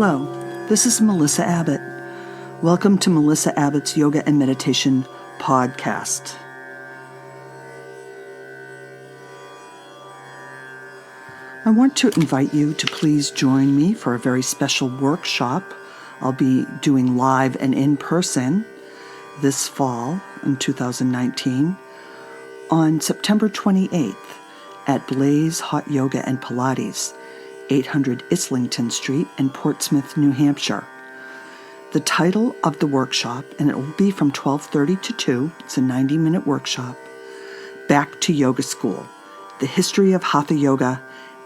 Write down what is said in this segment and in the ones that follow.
Hello, this is Melissa Abbott. Welcome to Melissa Abbott's Yoga and Meditation podcast. I want to invite you to please join me for a very special workshop I'll be doing live and in person this fall in 2019 on September 28th at Blaze Hot Yoga and Pilates, 800 Islington Street in Portsmouth, New Hampshire. The title of the workshop, and it will be from 12:30 to 2, it's a 90-minute workshop, Back to Yoga School, the History of Hatha Yoga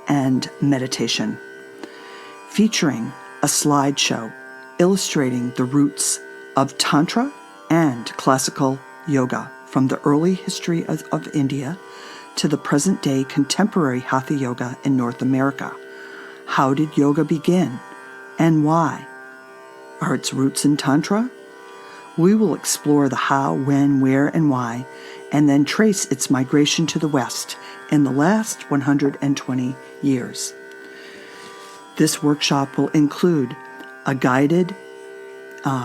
and Meditation, featuring a slideshow illustrating the roots of Tantra and classical yoga from the early history of India to the present-day contemporary Hatha Yoga in North America. How did yoga begin, and why? Are its roots in Tantra? We will explore the how, when, where, and why, and then trace its migration to the West in the last 120 years. This workshop will include a guided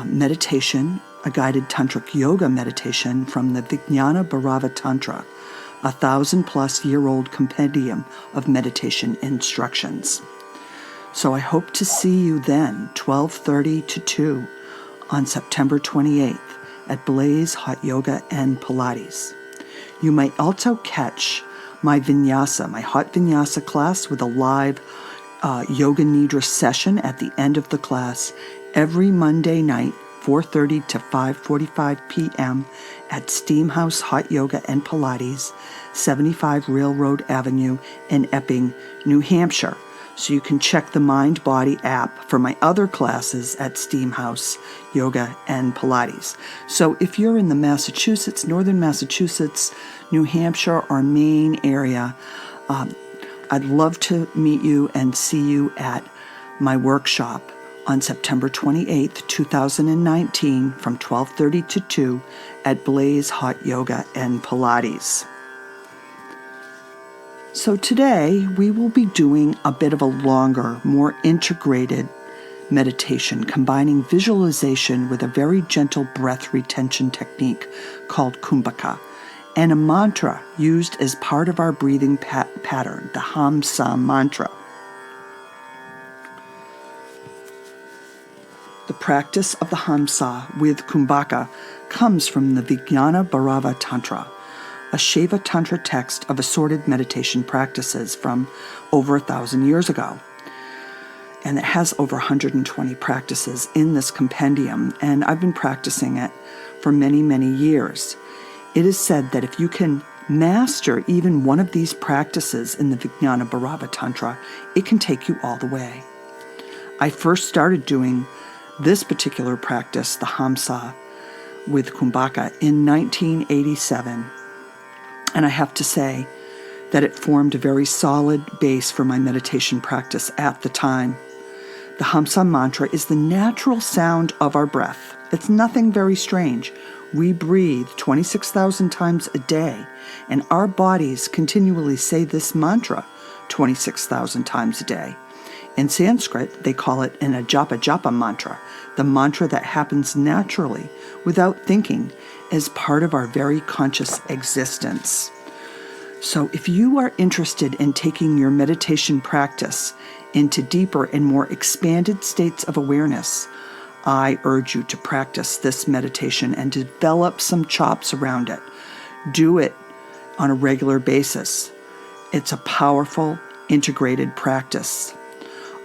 meditation, a guided tantric yoga meditation from the Vijnana Bhairava Tantra, 1,000-plus-year-old compendium of meditation instructions. So I hope to see you then, 12:30 to 2, on September 28th at Blaze Hot Yoga and Pilates. You might also catch my vinyasa, my hot vinyasa class with a live yoga nidra session at the end of the class every Monday night, 4:30 to 5:45 p.m. at Steamhouse Hot Yoga and Pilates, 75 Railroad Avenue in Epping, New Hampshire. So you can check the Mind Body app for my other classes at Steamhouse Yoga and Pilates. So if you're in the Massachusetts, northern Massachusetts, New Hampshire, or Maine area, I'd love to meet you and see you at my workshop on September 28th, 2019 from 12:30 to 2 at Blaze Hot Yoga and Pilates. So today we will be doing a bit of a longer, more integrated meditation, combining visualization with a very gentle breath retention technique called Kumbaka, and a mantra used as part of our breathing pattern, the Hamsa mantra. The practice of the Hamsa with Kumbaka comes from the Vijnana Bhairava Tantra, a Shaiva Tantra text of assorted meditation practices from over 1,000 years ago. And it has over 120 practices in this compendium, and I've been practicing it for many, many years. It is said that if you can master even one of these practices in the Vijnana Bhairava Tantra, it can take you all the way. I first started doing this particular practice, the Hamsa with Kumbaka, in 1987. And I have to say that it formed a very solid base for my meditation practice at the time. The Hamsa mantra is the natural sound of our breath. It's nothing very strange. We breathe 26,000 times a day, and our bodies continually say this mantra 26,000 times a day. In Sanskrit, they call it an ajapa mantra, the mantra that happens naturally without thinking as part of our very conscious existence. So if you are interested in taking your meditation practice into deeper and more expanded states of awareness, I urge you to practice this meditation and develop some chops around it. Do it on a regular basis. It's a powerful, integrated practice.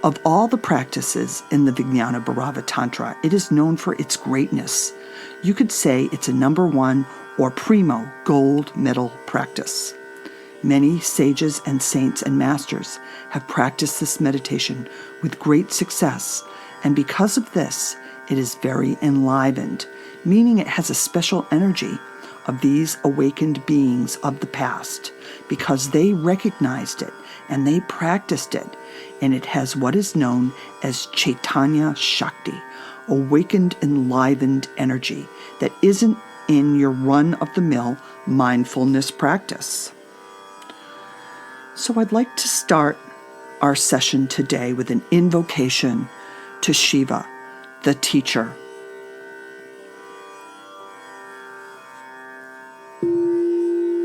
Of all the practices in the Vijnana Bhairava Tantra, it is known for its greatness. You could say it's a number one or primo gold medal practice. Many sages and saints and masters have practiced this meditation with great success, and because of this, it is very enlivened, meaning it has a special energy of these awakened beings of the past, because they recognized it and they practiced it, and it has what is known as Chaitanya Shakti, awakened, enlivened energy that isn't in your run-of-the-mill mindfulness practice. So I'd like to start our session today with an invocation to Shiva, the teacher.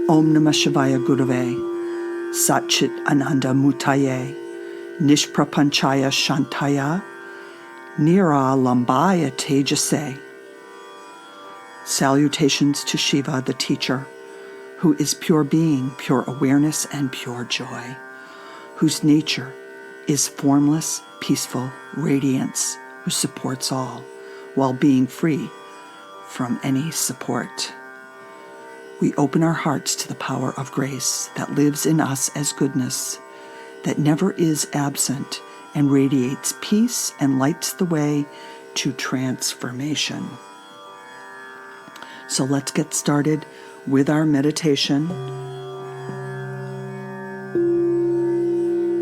Om Namah Shivaya Gurave, Satchit Ananda Mutaye, Nishprapanchaya Shantaya, Nira Lambaya Tejase. Salutations to Shiva, the teacher, who is pure being, pure awareness, and pure joy, whose nature is formless, peaceful radiance, who supports all, while being free from any support. We open our hearts to the power of grace that lives in us as goodness, that never is absent and radiates peace and lights the way to transformation. So let's get started with our meditation.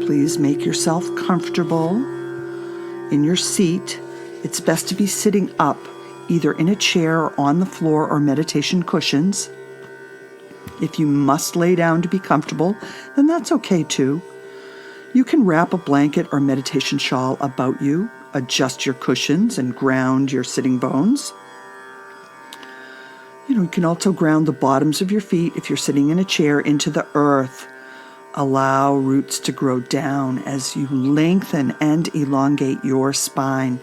Please make yourself comfortable in your seat. It's best to be sitting up, either in a chair or on the floor or meditation cushions. If you must lay down to be comfortable, then that's okay too. You can wrap a blanket or meditation shawl about you, adjust your cushions, and ground your sitting bones. You can also ground the bottoms of your feet if you're sitting in a chair into the earth. Allow roots to grow down as you lengthen and elongate your spine,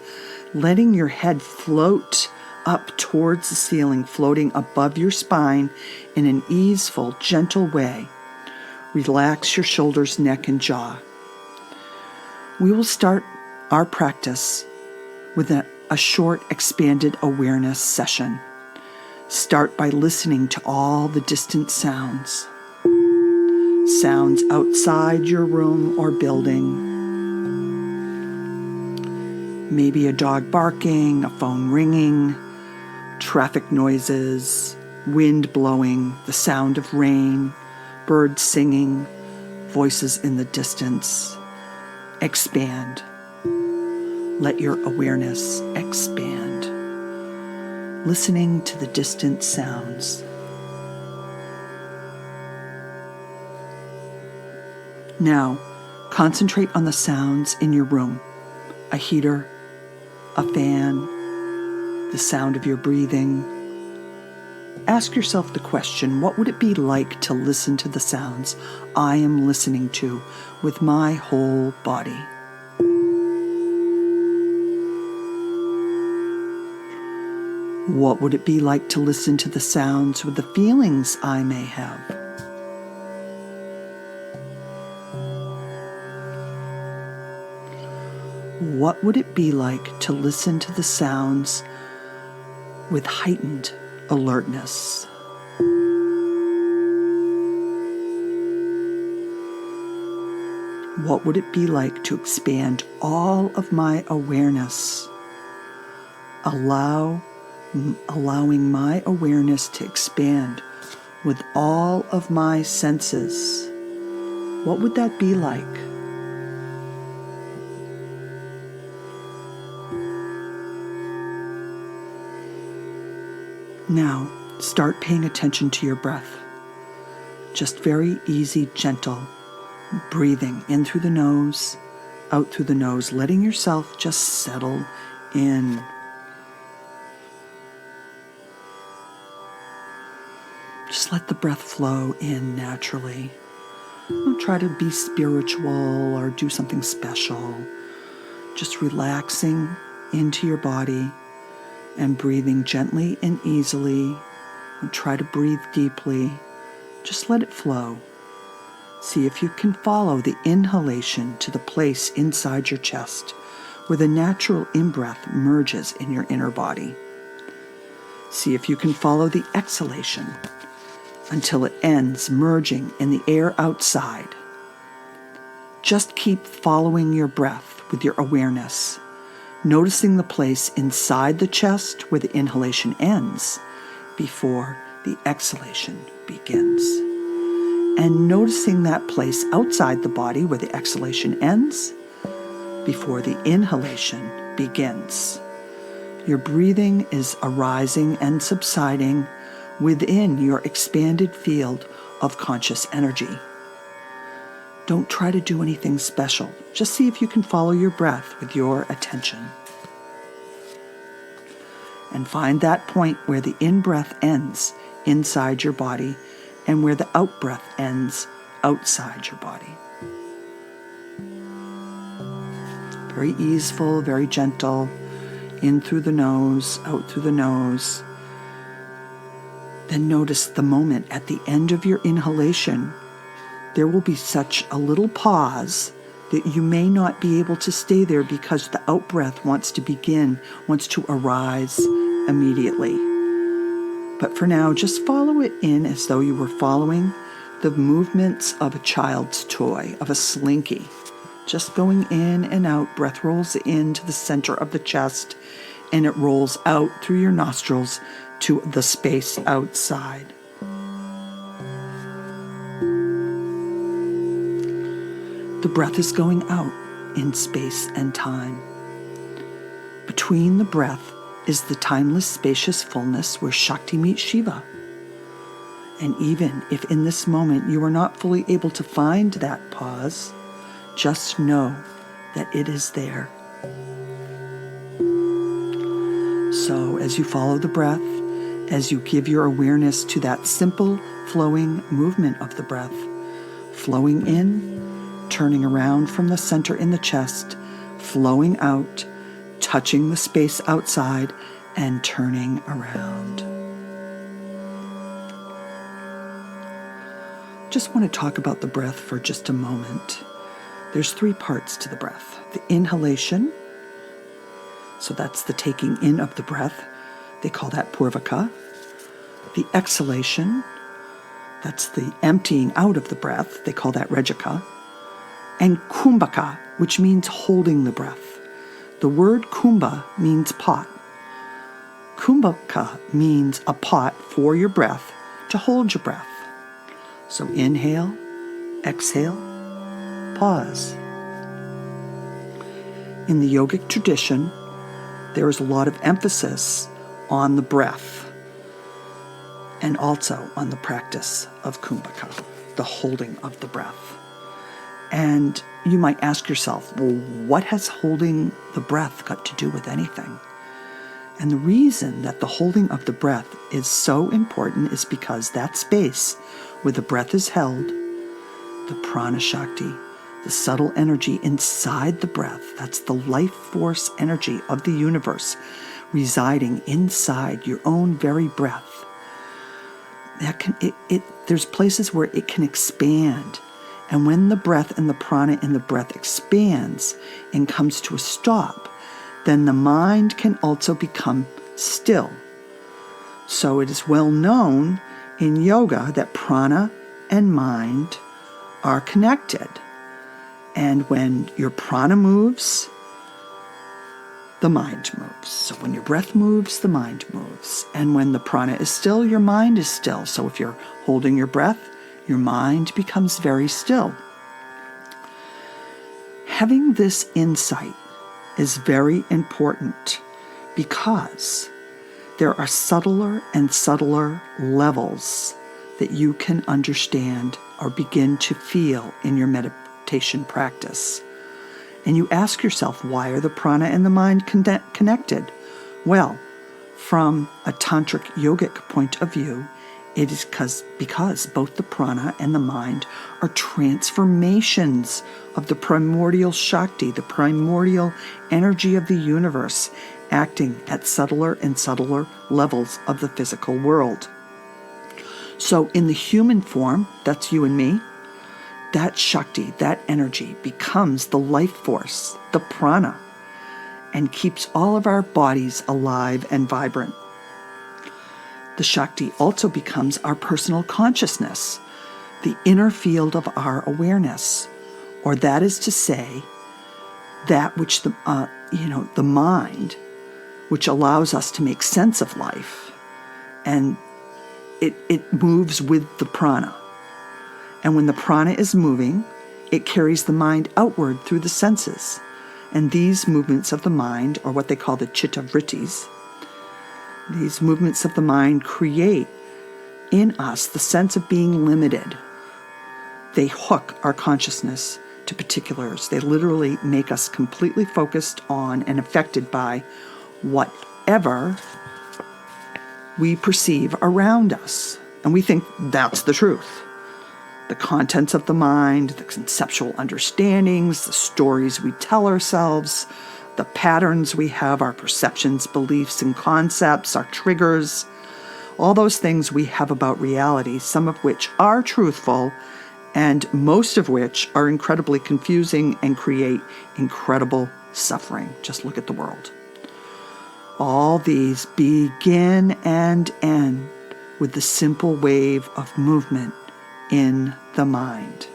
letting your head float up towards the ceiling, floating above your spine in an easeful, gentle way. Relax your shoulders, neck, and jaw. We will start our practice with a short, expanded awareness session. Start by listening to all the distant sounds. Sounds outside your room or building. Maybe a dog barking, a phone ringing, traffic noises, wind blowing, the sound of rain, birds singing, voices in the distance. Expand. Let your awareness expand. Listening to the distant sounds. Now, concentrate on the sounds in your room. A heater, a fan, the sound of your breathing. Ask yourself the question, what would it be like to listen to the sounds I am listening to with my whole body? What would it be like to listen to the sounds with the feelings I may have? What would it be like to listen to the sounds with heightened alertness? What would it be like to expand all of my awareness? Allowing my awareness to expand with all of my senses. What would that be like? Now, start paying attention to your breath. Just very easy, gentle breathing in through the nose, out through the nose, letting yourself just settle in. Just let the breath flow in naturally. Don't try to be spiritual or do something special. Just relaxing into your body and breathing gently and easily. Don't try to breathe deeply. Just let it flow. See if you can follow the inhalation to the place inside your chest where the natural in-breath merges in your inner body. See if you can follow the exhalation until it ends merging in the air outside. Just keep following your breath with your awareness, noticing the place inside the chest where the inhalation ends before the exhalation begins, and noticing that place outside the body where the exhalation ends before the inhalation begins. Your breathing is arising and subsiding within your expanded field of conscious energy. Don't try to do anything special. Just see if you can follow your breath with your attention. And find that point where the in-breath ends inside your body and where the out-breath ends outside your body. Very easeful, very gentle, in through the nose, out through the nose. Then notice the moment at the end of your inhalation, there will be such a little pause that you may not be able to stay there because the out-breath wants to arise immediately. But for now, just follow it in as though you were following the movements of a child's toy, of a slinky. Just going in and out, breath rolls into the center of the chest and it rolls out through your nostrils to the space outside. The breath is going out in space and time. Between the breath is the timeless, spacious fullness where Shakti meets Shiva. And even if in this moment you are not fully able to find that pause, just know that it is there. So as you follow the breath, as you give your awareness to that simple flowing movement of the breath, flowing in, turning around from the center in the chest, flowing out, touching the space outside, and turning around. Just want to talk about the breath for just a moment. There's 3 parts to the breath. The inhalation, so that's the taking in of the breath. They call that purvaka. The exhalation, that's the emptying out of the breath. They call that rajaka. And kumbaka, which means holding the breath. The word kumbha means pot. Kumbaka means a pot for your breath, to hold your breath. So inhale, exhale, pause. In the yogic tradition, there is a lot of emphasis on the breath and also on the practice of kumbaka, the holding of the breath. And you might ask yourself, well, what has holding the breath got to do with anything? And the reason that the holding of the breath is so important is because that space where the breath is held, the prana shakti, the subtle energy inside the breath, that's the life force energy of the universe residing inside your own very breath. There's places where it can expand. And when the breath and the prana in the breath expands and comes to a stop, then the mind can also become still. So it is well known in yoga that prana and mind are connected. And when your prana moves, the mind moves. So when your breath moves, the mind moves. And when the prana is still, your mind is still. So if you're holding your breath, your mind becomes very still. Having this insight is very important because there are subtler and subtler levels that you can understand or begin to feel in your meditation practice. And you ask yourself, why are the prana and the mind connected? Well, from a tantric yogic point of view, it is because both the prana and the mind are transformations of the primordial Shakti, the primordial energy of the universe, acting at subtler and subtler levels of the physical world. So in the human form, that's you and me, that Shakti, that energy becomes the life force, the prana, and keeps all of our bodies alive and vibrant. The Shakti also becomes our personal consciousness, the inner field of our awareness, or that is to say, that which the mind, which allows us to make sense of life, and it moves with the prana. And when the prana is moving, it carries the mind outward through the senses. And these movements of the mind, or what they call the chitta vrittis, these movements of the mind create in us the sense of being limited, They hook our consciousness to particulars. They literally make us completely focused on and affected by whatever we perceive around us. And we think that's the truth. The contents of the mind, the conceptual understandings, the stories we tell ourselves, the patterns we have, our perceptions, beliefs, and concepts, our triggers, all those things we have about reality, some of which are truthful, and most of which are incredibly confusing and create incredible suffering. Just look at the world. All these begin and end with the simple wave of movement in the mind.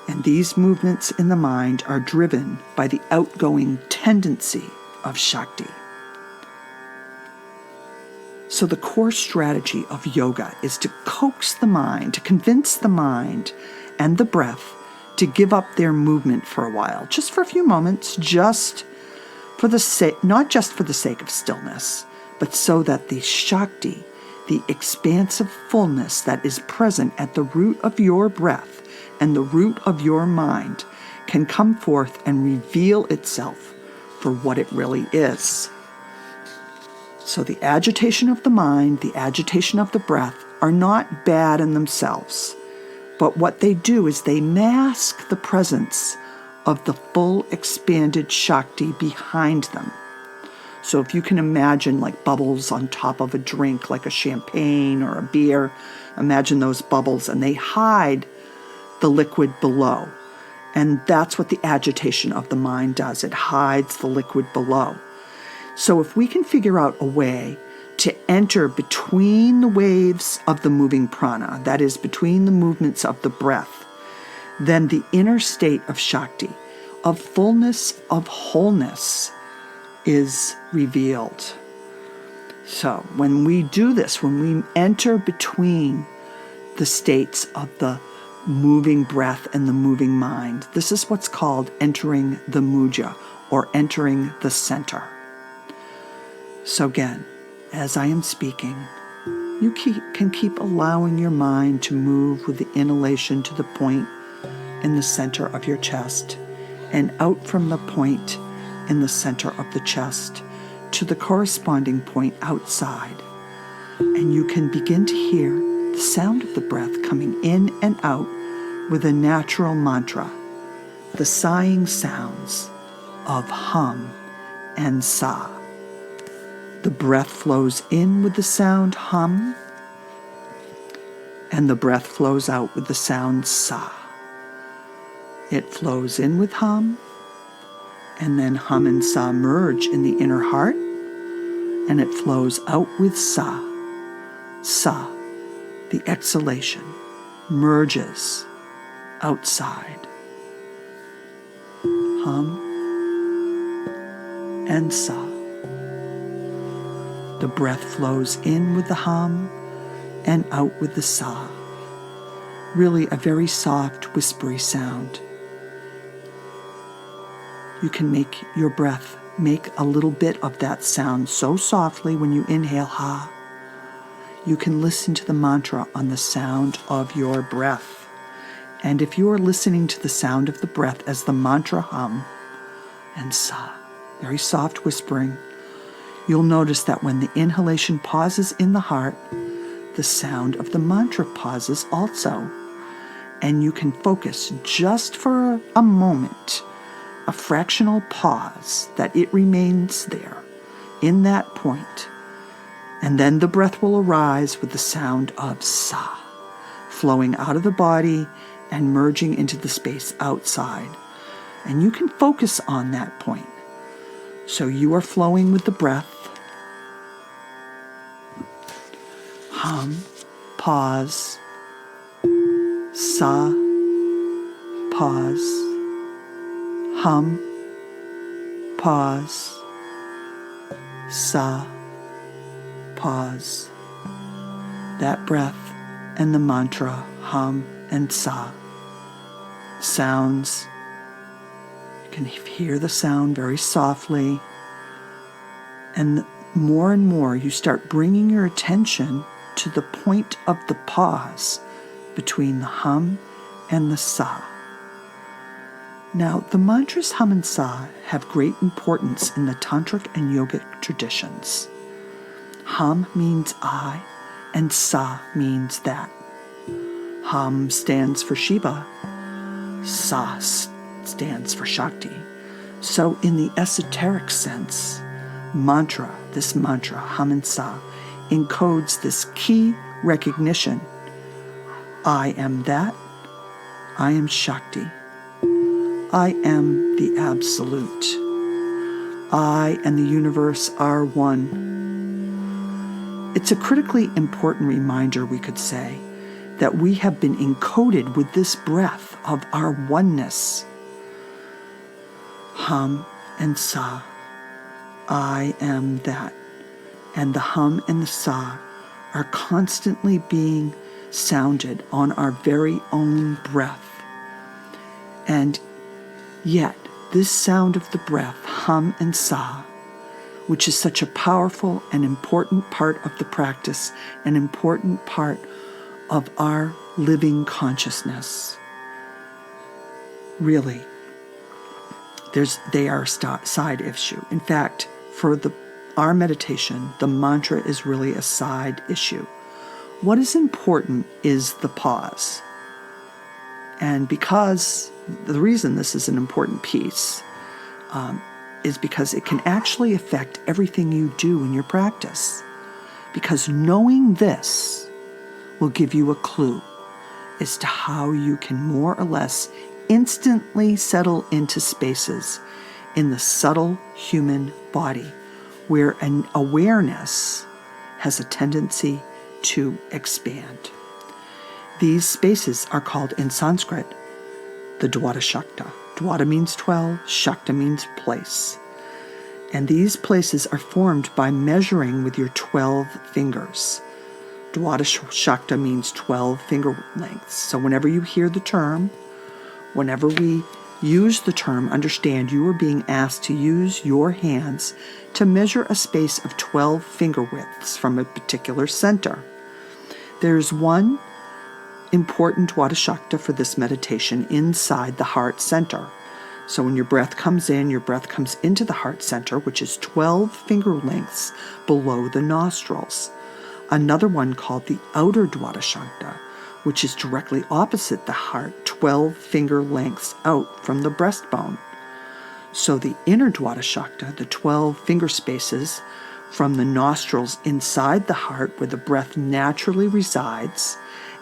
And these movements in the mind are driven by the outgoing tendency of Shakti. So the core strategy of yoga is to coax the mind, to convince the mind and the breath to give up their movement for a while, just for a few moments, just for the sake, not just for the sake of stillness, but so that the Shakti, the expansive fullness that is present at the root of your breath and the root of your mind, can come forth and reveal itself for what it really is. So the agitation of the mind, the agitation of the breath are not bad in themselves, but what they do is they mask the presence of the full expanded Shakti behind them. So if you can imagine like bubbles on top of a drink, like a champagne or a beer, imagine those bubbles, and they hide the liquid below. And that's what the agitation of the mind does. It hides the liquid below. So if we can figure out a way to enter between the waves of the moving prana, that is, between the movements of the breath, then the inner state of Shakti, of fullness, of wholeness, is revealed. So when we do this, when we enter between the states of the moving breath and the moving mind, this is what's called entering the muja, or entering the center. So again, as I am speaking, you can keep allowing your mind to move with the inhalation to the point in the center of your chest, and out from the point in the center of the chest to the corresponding point outside. And you can begin to hear the sound of the breath coming in and out with a natural mantra, the sighing sounds of hum and sa. The breath flows in with the sound hum, and the breath flows out with the sound sa. It flows in with hum, and then hum and sa merge in the inner heart, and it flows out with sa. Sa, the exhalation, merges outside. Hum and sa. The breath flows in with the hum and out with the sa. Really a very soft, whispery sound. You can make your breath make a little bit of that sound so softly when you inhale ha. You can listen to the mantra on the sound of your breath. And if you are listening to the sound of the breath as the mantra hum and sa, very soft whispering, you'll notice that when the inhalation pauses in the heart, the sound of the mantra pauses also. And you can focus just for a moment, a fractional pause, that it remains there in that point. And then the breath will arise with the sound of sa, flowing out of the body and merging into the space outside. And you can focus on that point. So you are flowing with the breath. Hum, pause, sa, pause, hum, pause, sa, pause. That breath and the mantra hum and sa sounds. You can hear the sound very softly, and more you start bringing your attention to the point of the pause between the hum and the Sa. Now, the mantras Hum and Sa have great importance in the tantric and yogic traditions. Hum means I, and Sa means that. Hum stands for Shiva, Sa stands for Shakti. So in the esoteric sense, this mantra, Hum and Sa, encodes this key recognition. I am that, I am Shakti. I am the Absolute. I and the universe are one. It's a critically important reminder, we could say, that we have been encoded with this breath of our oneness. Hum and Sa. I am that. And the Hum and the Sa are constantly being sounded on our very own breath. And yet, this sound of the breath, Hum and Sa, which is such a powerful and important part of the practice, an important part of our living consciousness, really, they are a side issue. In fact, for our meditation, the mantra is really a side issue. What is important is the pause. And because the reason this is an important piece is because it can actually affect everything you do in your practice. Because knowing this will give you a clue as to how you can more or less instantly settle into spaces in the subtle human body where an awareness has a tendency to expand. These spaces are called in Sanskrit the Dwada Shakta. Dwada means 12, Shakta means place. And these places are formed by measuring with your 12 fingers. Dwada Shakta means 12 finger lengths. So whenever you hear the term, whenever we use the term, understand you are being asked to use your hands to measure a space of 12 finger widths from a particular center. There's one important Dwada Shakta for this meditation inside the heart center. So when your breath comes in, your breath comes into the heart center, which is 12 finger lengths below the nostrils. Another one called the outer Dwada Shakta, which is directly opposite the heart, 12 finger lengths out from the breastbone. So the inner Dwada Shakta, the 12 finger spaces from the nostrils inside the heart where the breath naturally resides,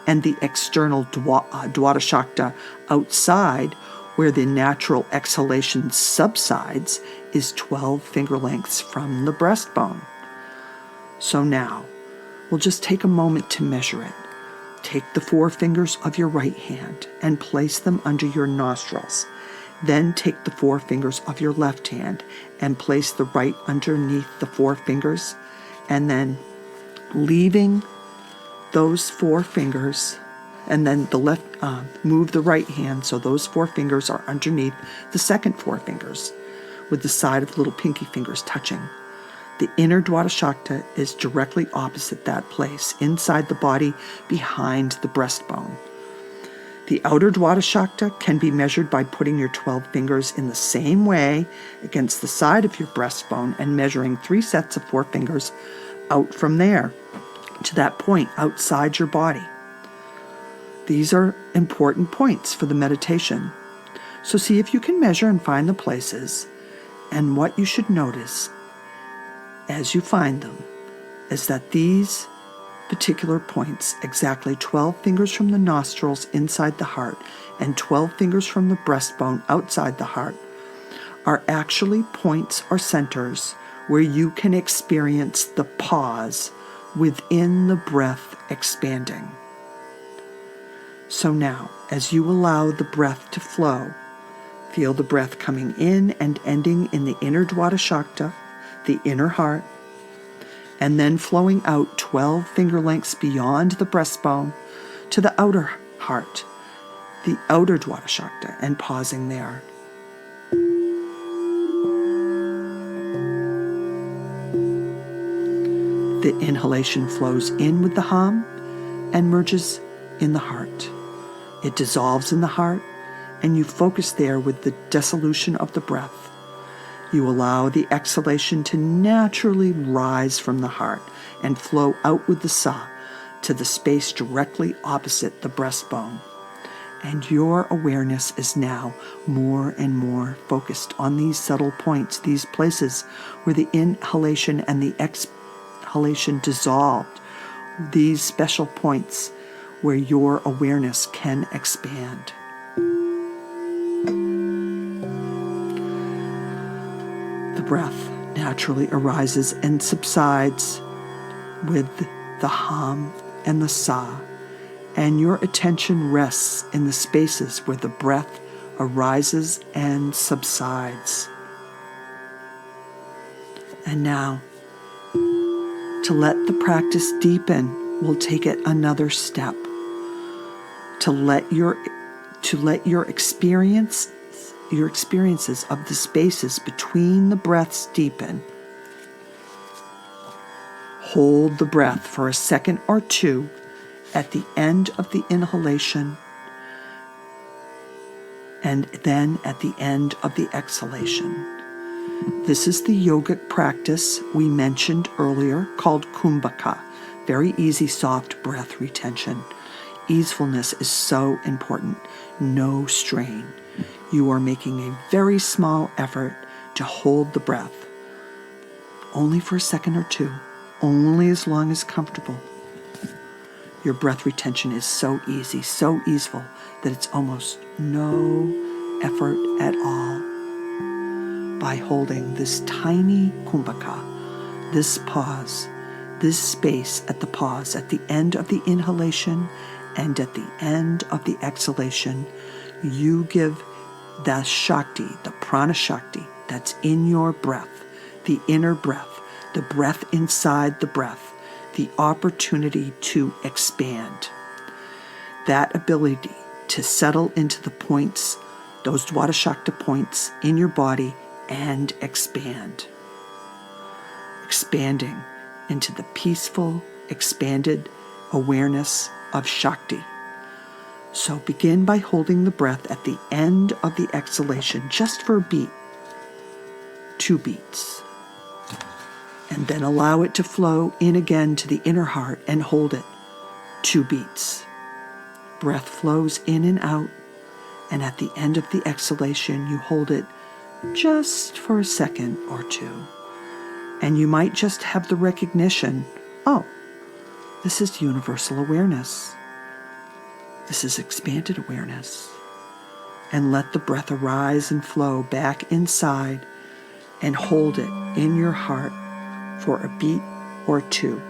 and the external Dwada Shakta outside where the natural exhalation subsides is 12 finger lengths from the breastbone. So now, we'll just take a moment to measure it. Take the 4 fingers of your right hand and place them under your nostrils. Then take the 4 fingers of your left hand and place the right underneath the 4 fingers, and then leaving those 4 fingers, and then the left, move the right hand so those 4 fingers are underneath the second 4 fingers, with the side of the little pinky fingers touching. The inner Dwada Shakta is directly opposite that place, inside the body, behind the breastbone. The outer Dwada Shakta can be measured by putting your 12 fingers in the same way against the side of your breastbone and measuring 3 sets of 4 fingers out from there to that point outside your body. These are important points for the meditation. So see if you can measure and find the places, and what you should notice as you find them is that these particular points, exactly 12 fingers from the nostrils inside the heart and 12 fingers from the breastbone outside the heart, are actually points or centers where you can experience the pause within the breath expanding. So now, as you allow the breath to flow, feel the breath coming in and ending in the inner Dwada Shakta, the inner heart, and then flowing out 12 finger lengths beyond the breastbone to the outer heart, the outer Dwada Shakta, and pausing there. The inhalation flows in with the hum and merges in the heart. It dissolves in the heart, and you focus there with the dissolution of the breath. You allow the exhalation to naturally rise from the heart and flow out with the sa to the space directly opposite the breastbone. And your awareness is now more and more focused on these subtle points, these places where the inhalation and the exhalation dissolved, these special points where your awareness can expand. The breath naturally arises and subsides with the hum and the sa, and your attention rests in the spaces where the breath arises and subsides. And now, to let the practice deepen, we'll take it another step. To let your experiences of the spaces between the breaths deepen. Hold the breath for a second or two at the end of the inhalation, and then at the end of the exhalation. This is the yogic practice we mentioned earlier called Kumbaka. Very easy, soft breath retention. Easefulness is so important. No strain. You are making a very small effort to hold the breath. Only for a second or two. Only as long as comfortable. Your breath retention is so easy, so easeful, that it's almost no effort at all. By holding this tiny kumbaka, this pause, this space at the pause, at the end of the inhalation and at the end of the exhalation, you give the Shakti, the prana Shakti that's in your breath, the inner breath, the breath inside the breath, the opportunity to expand. That ability to settle into the points, those Dwadashakta points in your body and expand. Expanding into the peaceful, expanded awareness of Shakti. So begin by holding the breath at the end of the exhalation, just for a beat, 2 beats. And then allow it to flow in again to the inner heart and hold it, 2 beats. Breath flows in and out, and at the end of the exhalation, you hold it just for a second or 2. And you might just have the recognition, oh, this is universal awareness. This is expanded awareness. And let the breath arise and flow back inside and hold it in your heart for a beat or 2.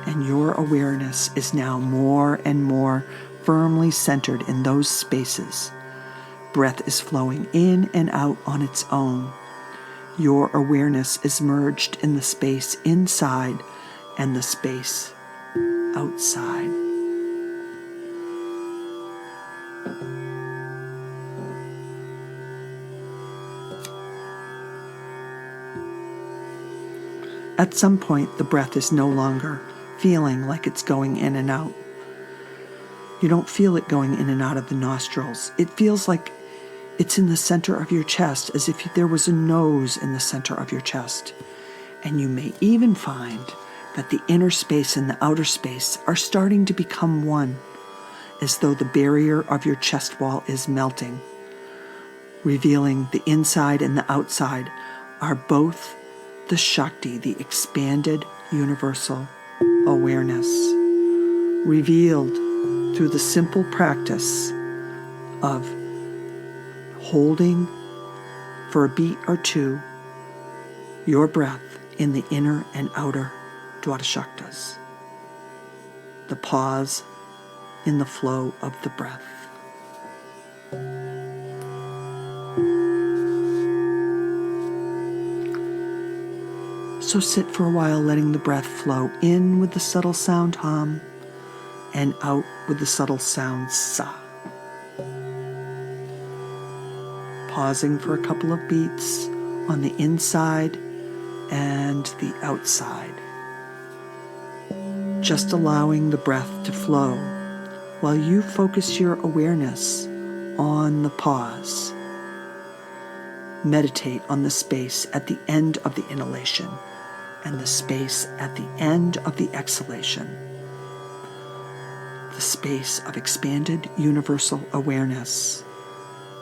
And your awareness is now more and more firmly centered in those spaces. Breath is flowing in and out on its own. Your awareness is merged in the space inside and the space outside. At some point, the breath is no longer feeling like it's going in and out. You don't feel it going in and out of the nostrils. It feels like it's in the center of your chest, as if there was a nose in the center of your chest. And you may even find that the inner space and the outer space are starting to become one, as though the barrier of your chest wall is melting, revealing the inside and the outside are both the Shakti, the expanded universal awareness, revealed through the simple practice of holding for a beat or 2 your breath in the inner and outer Dwadashaktas, the pause in the flow of the breath. So sit for a while, letting the breath flow in with the subtle sound hum and out with the subtle sound sa. Pausing for a couple of beats on the inside and the outside. Just allowing the breath to flow while you focus your awareness on the pause. Meditate on the space at the end of the inhalation and the space at the end of the exhalation. The space of expanded universal awareness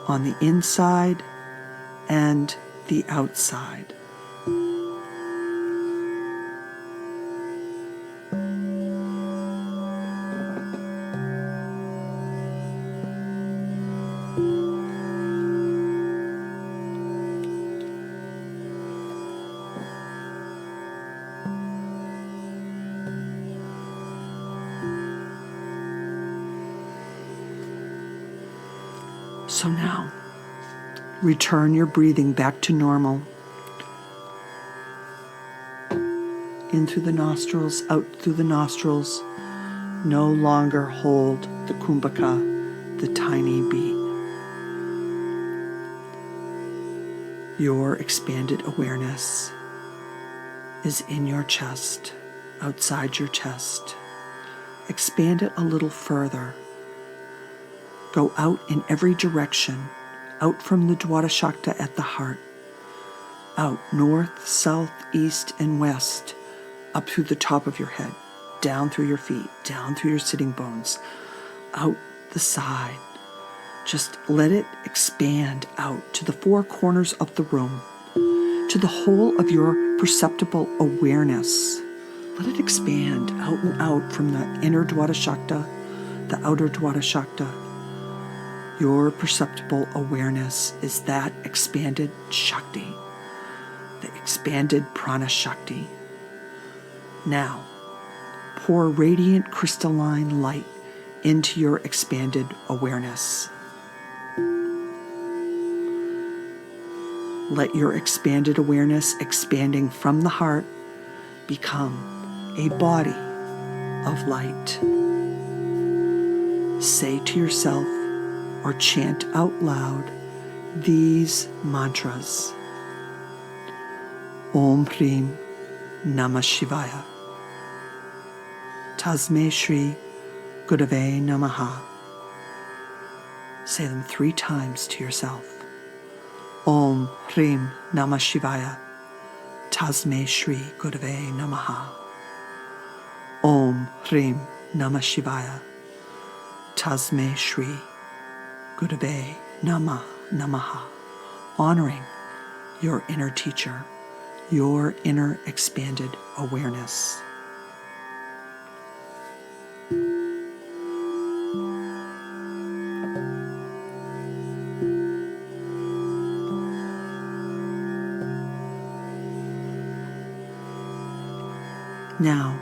on the inside and the outside. So now, return your breathing back to normal. In through the nostrils, out through the nostrils. No longer hold the Kumbaka, the tiny beat. Your expanded awareness is in your chest, outside your chest. Expand it a little further. Go out in every direction, out from the Dwadashakta at the heart, out north, south, east, and west, up through the top of your head, down through your feet, down through your sitting bones, out the side. Just let it expand out to the four corners of the room, to the whole of your perceptible awareness. Let it expand out and out from the inner Dwadashakta, the outer Dwadashakta. Your perceptible awareness is that expanded Shakti, the expanded Prana Shakti. Now, pour radiant crystalline light into your expanded awareness. Let your expanded awareness, expanding from the heart, become a body of light. Say to yourself, or chant out loud these mantras. Om Hrim Namah Shivaya. Tasmai Shri Gurave Namaha. Say them 3 times to yourself. Om Hrim Namah Shivaya. Tasmai Shri Gurave Namaha. Om Hrim Namah Shivaya. Tasmai Shri Gurave Namaha, honoring your inner teacher, your inner expanded awareness. Now,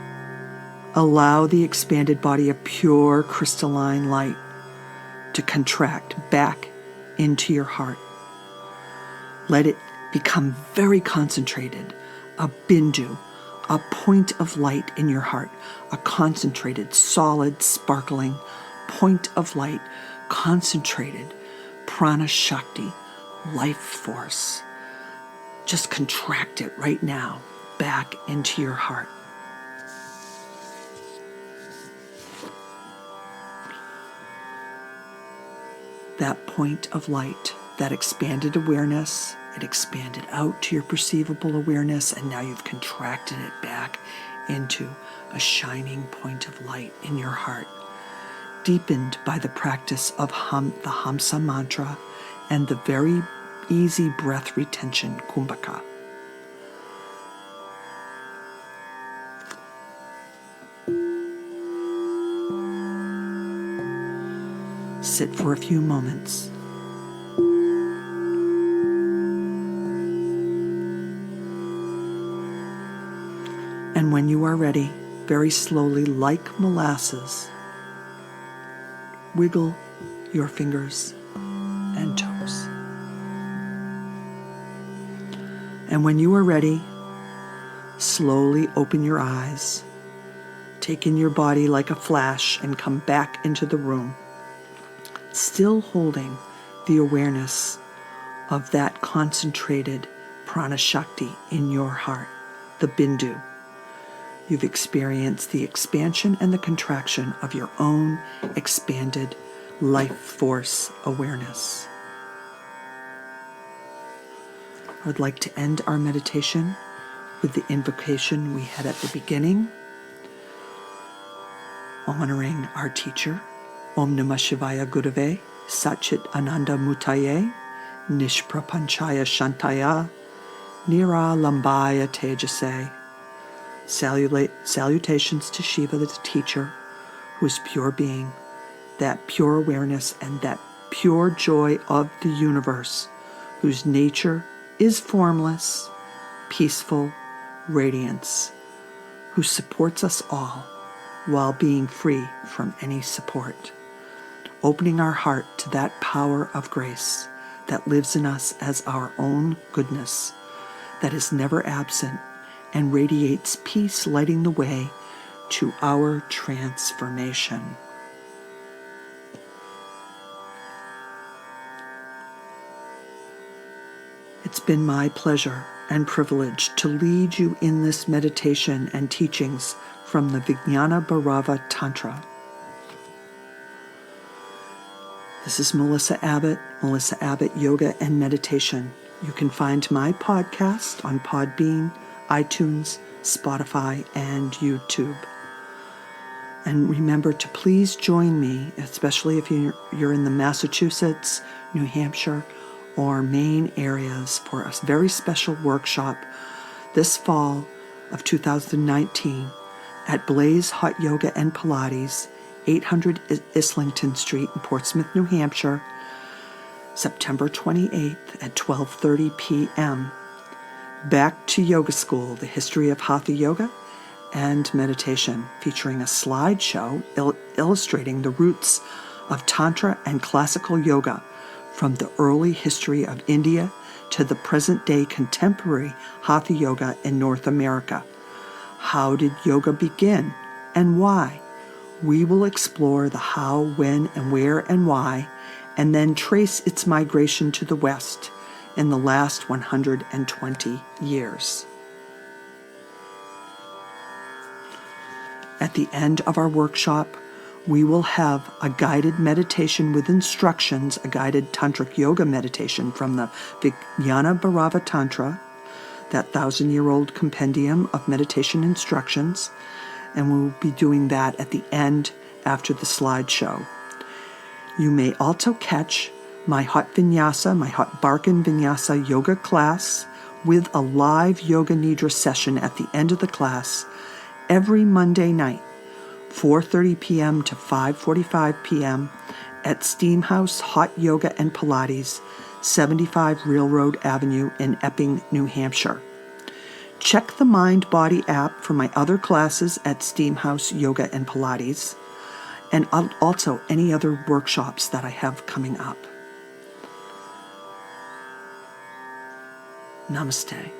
allow the expanded body of pure crystalline light to contract back into your heart. Let it become very concentrated, a bindu, a point of light in your heart, a concentrated, solid, sparkling point of light, concentrated prana shakti, life force. Just contract it right now back into your heart. That point of light, that expanded awareness, it expanded out to your perceivable awareness, and now you've contracted it back into a shining point of light in your heart, deepened by the practice of the Hamsa mantra and the very easy breath retention, Kumbaka. Sit for a few moments. And when you are ready, very slowly, like molasses, wiggle your fingers and toes. And when you are ready, slowly open your eyes, take in your body like a flash, and come back into the room, still holding the awareness of that concentrated prana shakti in your heart, the bindu. you've experienced the expansion and the contraction of your own expanded life force awareness. I would like to end our meditation with the invocation we had at the beginning, honoring our teacher. Om Namah Shivaya Gurave, Satchit Ananda Mutaye, Nishprapanchaya Shantaya, Nira Lambaya Tejase. Salutations to Shiva, the teacher, who is pure being, that pure awareness and that pure joy of the universe, whose nature is formless, peaceful radiance, who supports us all while being free from any support. Opening our heart to that power of grace that lives in us as our own goodness, that is never absent and radiates peace, lighting the way to our transformation. It's been my pleasure and privilege to lead you in this meditation and teachings from the Vijnana Bhairava Tantra. This is Melissa Abbott Yoga and Meditation. You can find my podcast on Podbean, iTunes, Spotify, and YouTube. And remember to please join me, especially if you're in the Massachusetts, New Hampshire, or Maine areas, for a very special workshop this fall of 2019 at Blaze Hot Yoga and Pilates, 800 Islington Street in Portsmouth, New Hampshire, September 28th at 12:30 p.m. Back to Yoga School, the history of Hatha Yoga and meditation, featuring a slideshow illustrating the roots of Tantra and classical yoga from the early history of India to the present-day contemporary Hatha Yoga in North America. How did yoga begin and why? We will explore the how, when, and where, and why, and then trace its migration to the West in the last 120 years. At the end of our workshop, we will have a guided meditation with instructions, a guided tantric yoga meditation from the Vijnana Bhairava Tantra, that 1,000-year-old compendium of meditation instructions, and we'll be doing that at the end after the slideshow. You may also catch my hot vinyasa, my hot Barkan Vinyasa yoga class with a live yoga nidra session at the end of the class every Monday night, 4:30 p.m. to 5:45 p.m. at Steamhouse Hot Yoga and Pilates, 75 Railroad Avenue in Epping, New Hampshire. Check the Mind Body app for my other classes at Steamhouse Yoga and Pilates, and also any other workshops that I have coming up. Namaste.